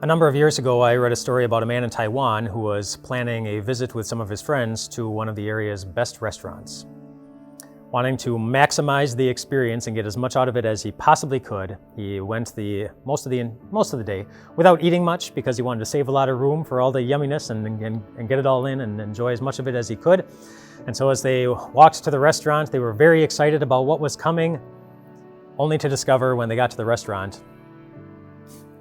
A number of years ago, I read a story about a man in Taiwan who was planning a visit with some of his friends to one of the area's best restaurants. Wanting to maximize the experience and get as much out of it as he possibly could, he went most of the day without eating much because he wanted to save a lot of room for all the yumminess and get it all in and enjoy as much of it as he could. And so as they walked to the restaurant, they were very excited about what was coming, only to discover when they got to the restaurant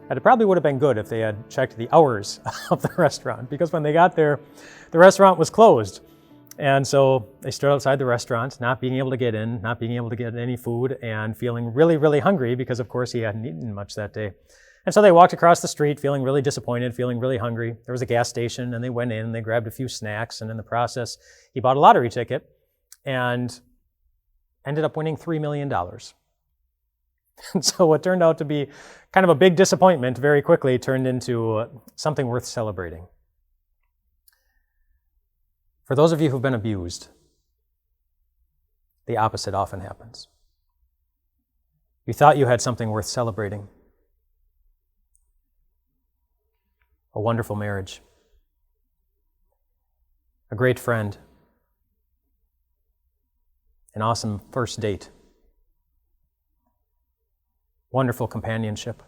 that it probably would have been good if they had checked the hours of the restaurant, because when they got there, the restaurant was closed. And so they stood outside the restaurant, not being able to get in, not being able to get any food, and feeling really, really hungry because, of course, he hadn't eaten much that day. And so they walked across the street feeling really disappointed, feeling really hungry. There was a gas station, and they went in and they grabbed a few snacks, and in the process, he bought a lottery ticket and ended up winning $3 million. And so what turned out to be kind of a big disappointment very quickly turned into something worth celebrating. For those of you who've been abused, the opposite often happens. You thought you had something worth celebrating. A wonderful marriage. A great friend. An awesome first date. Wonderful companionship.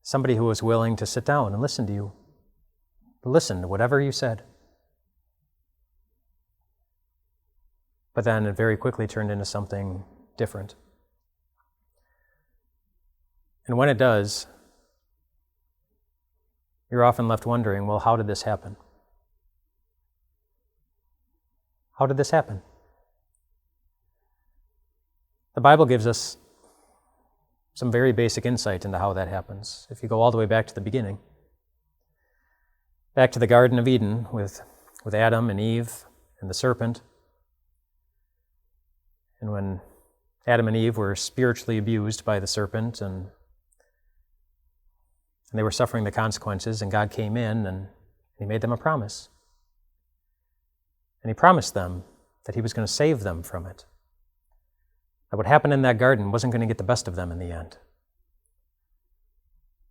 Somebody who was willing to sit down and listen to you. Listen to whatever you said. But then it very quickly turned into something different. And when it does, you're often left wondering, well, how did this happen? How did this happen? The Bible gives us some very basic insight into how that happens. If you go all the way back to the beginning, back to the Garden of Eden with Adam and Eve and the serpent, and when Adam and Eve were spiritually abused by the serpent and they were suffering the consequences, and God came in and He made them a promise. And He promised them that He was going to save them from it. That what happened in that garden wasn't going to get the best of them in the end.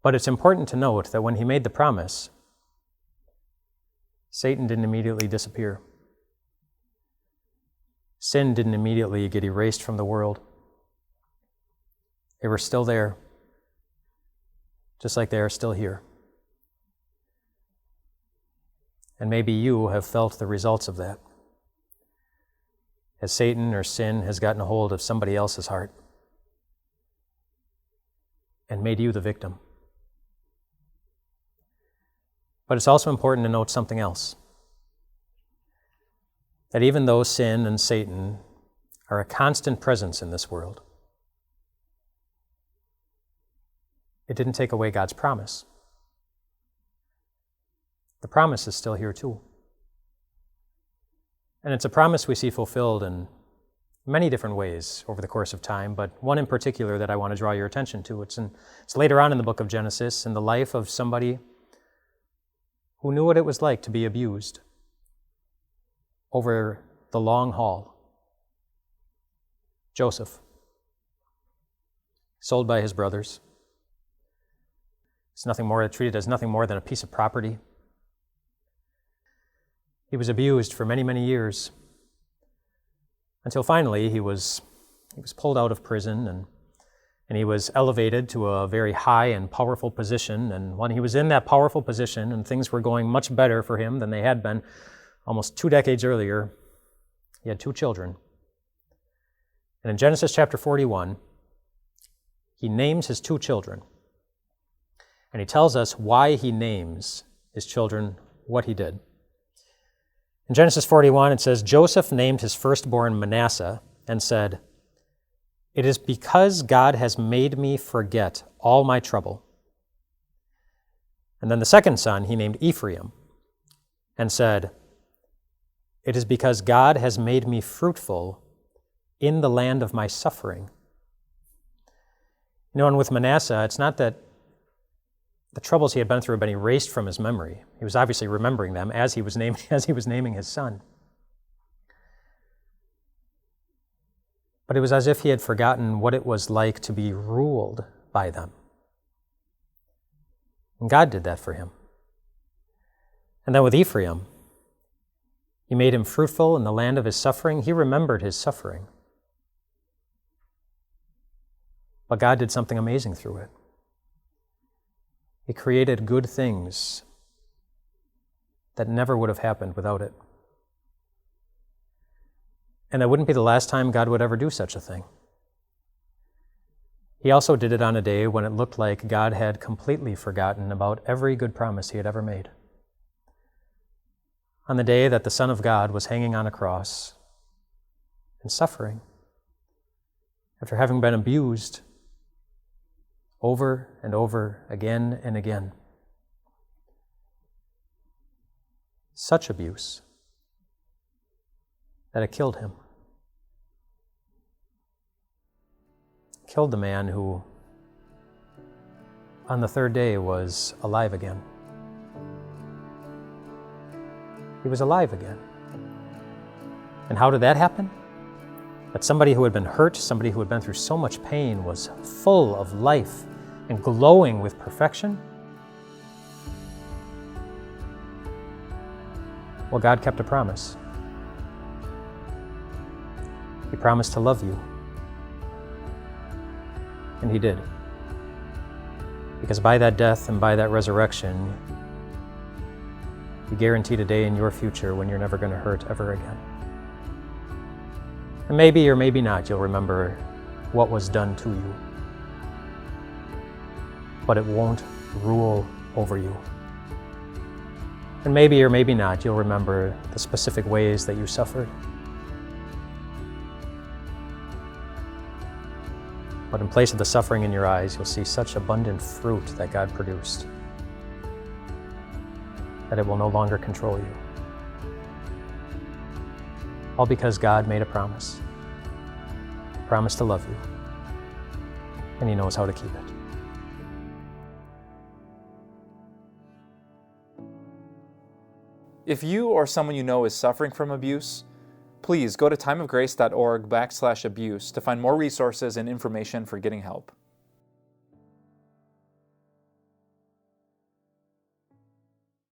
But it's important to note that when He made the promise, Satan didn't immediately disappear. Sin didn't immediately get erased from the world. They were still there, just like they are still here. And maybe you have felt the results of that, as Satan or sin has gotten a hold of somebody else's heart and made you the victim. But it's also important to note something else. That even though sin and Satan are a constant presence in this world, it didn't take away God's promise. The promise is still here too. And it's a promise we see fulfilled in many different ways over the course of time, but one in particular that I want to draw your attention to. It's later on in the book of Genesis, in the life of somebody who knew what it was like to be abused over the long haul. Joseph, sold by his brothers. It's treated as nothing more than a piece of property. He was abused for many, many years, until finally he was pulled out of prison and he was elevated to a very high and powerful position. And when he was in that powerful position and things were going much better for him than they had been almost 2 decades earlier, he had 2 children. And in Genesis chapter 41, he names his 2 children. And he tells us why he names his children what he did. In Genesis 41, it says, Joseph named his firstborn Manasseh and said, "It is because God has made me forget all my trouble." And then the second son he named Ephraim and said, "It is because God has made me fruitful in the land of my suffering." You know, and with Manasseh, it's not that the troubles he had been through had been erased from his memory. He was obviously remembering them as he was naming his son. But it was as if he had forgotten what it was like to be ruled by them. And God did that for him. And then with Ephraim, he made him fruitful in the land of his suffering. He remembered his suffering. But God did something amazing through it. He created good things that never would have happened without it. And that wouldn't be the last time God would ever do such a thing. He also did it on a day when it looked like God had completely forgotten about every good promise he had ever made. On the day that the Son of God was hanging on a cross and suffering after having been abused over and over again and again. Such abuse that it killed him. It killed the man who, on the third day, was alive again. He was alive again. And how did that happen? That somebody who had been hurt, somebody who had been through so much pain, was full of life and glowing with perfection? Well, God kept a promise. He promised to love you. And he did. Because by that death and by that resurrection, he guaranteed a day in your future when you're never going to hurt ever again. And maybe or maybe not, you'll remember what was done to you. But it won't rule over you. And maybe or maybe not, you'll remember the specific ways that you suffered. But in place of the suffering in your eyes, you'll see such abundant fruit that God produced, that it will no longer control you. All because God made a promise to love you, and he knows how to keep it. If you or someone you know is suffering from abuse, please go to timeofgrace.org/abuse to find more resources and information for getting help.